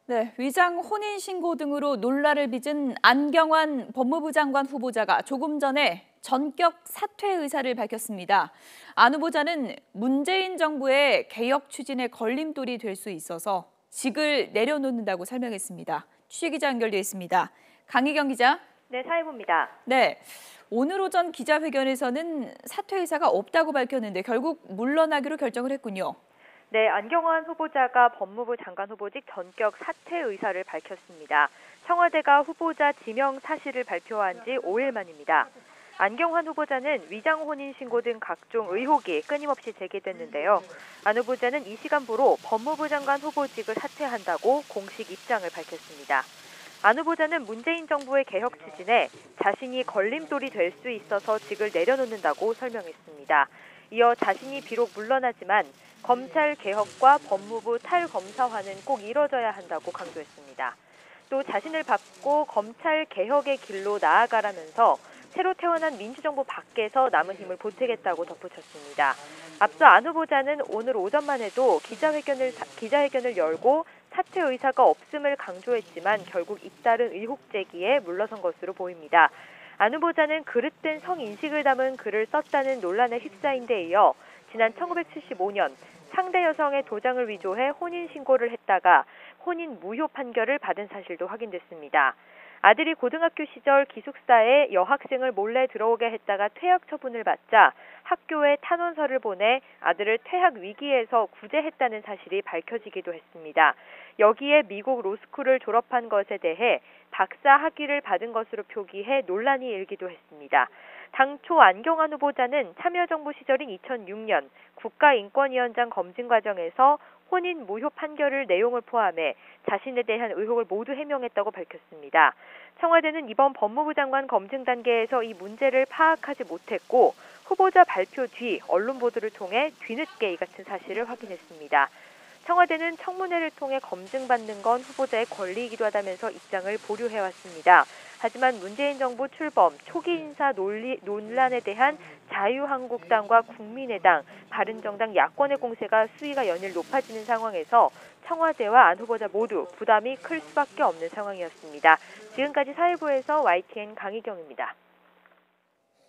네, 위장 혼인신고 등으로 논란을 빚은 안경환 법무부 장관 후보자가 조금 전에 전격 사퇴 의사를 밝혔습니다. 안 후보자는 문재인 정부의 개혁 추진에 걸림돌이 될 수 있어서 직을 내려놓는다고 설명했습니다. 취재기자 연결돼 있습니다. 강희경 기자. 네, 사회부입니다. 네, 오늘 오전 기자회견에서는 사퇴 의사가 없다고 밝혔는데 결국 물러나기로 결정을 했군요. 네, 안경환 후보자가 법무부 장관 후보직 전격 사퇴 의사를 밝혔습니다. 청와대가 후보자 지명 사실을 발표한 지 5일 만입니다. 안경환 후보자는 위장 혼인 신고 등 각종 의혹이 끊임없이 제기됐는데요. 안 후보자는 이 시간부로 법무부 장관 후보직을 사퇴한다고 공식 입장을 밝혔습니다. 안 후보자는 문재인 정부의 개혁 추진에 자신이 걸림돌이 될 수 있어서 직을 내려놓는다고 설명했습니다. 이어 자신이 비록 물러나지만 검찰 개혁과 법무부 탈검사화는 꼭 이뤄져야 한다고 강조했습니다. 또 자신을 받고 검찰 개혁의 길로 나아가라면서 새로 태어난 민주정부 밖에서 남은 힘을 보태겠다고 덧붙였습니다. 앞서 안 후보자는 오늘 오전만 해도 기자회견을 열고 사퇴 의사가 없음을 강조했지만 결국 잇따른 의혹 제기에 물러선 것으로 보입니다. 안 후보자는 그릇된 성인식을 담은 글을 썼다는 논란에 휩싸인 데 이어 지난 1975년 상대 여성의 도장을 위조해 혼인신고를 했다가 혼인 무효 판결을 받은 사실도 확인됐습니다. 아들이 고등학교 시절 기숙사에 여학생을 몰래 들어오게 했다가 퇴학 처분을 받자 학교에 탄원서를 보내 아들을 퇴학 위기에서 구제했다는 사실이 밝혀지기도 했습니다. 여기에 미국 로스쿨을 졸업한 것에 대해 박사 학위를 받은 것으로 표기해 논란이 일기도 했습니다. 당초 안경환 후보자는 참여정부 시절인 2006년 국가인권위원장 검증 과정에서 혼인 무효 판결을 내용을 포함해 자신에 대한 의혹을 모두 해명했다고 밝혔습니다. 청와대는 이번 법무부 장관 검증 단계에서 이 문제를 파악하지 못했고 후보자 발표 뒤 언론 보도를 통해 뒤늦게 이 같은 사실을 확인했습니다. 청와대는 청문회를 통해 검증받는 건 후보자의 권리이기도 하다면서 입장을 보류해왔습니다. 하지만 문재인 정부 출범 초기 인사 논란에 대한 자유한국당과 국민의당, 바른정당 야권의 공세가 수위가 연일 높아지는 상황에서 청와대와 안 후보자 모두 부담이 클 수밖에 없는 상황이었습니다. 지금까지 사회부에서 YTN 강희경입니다.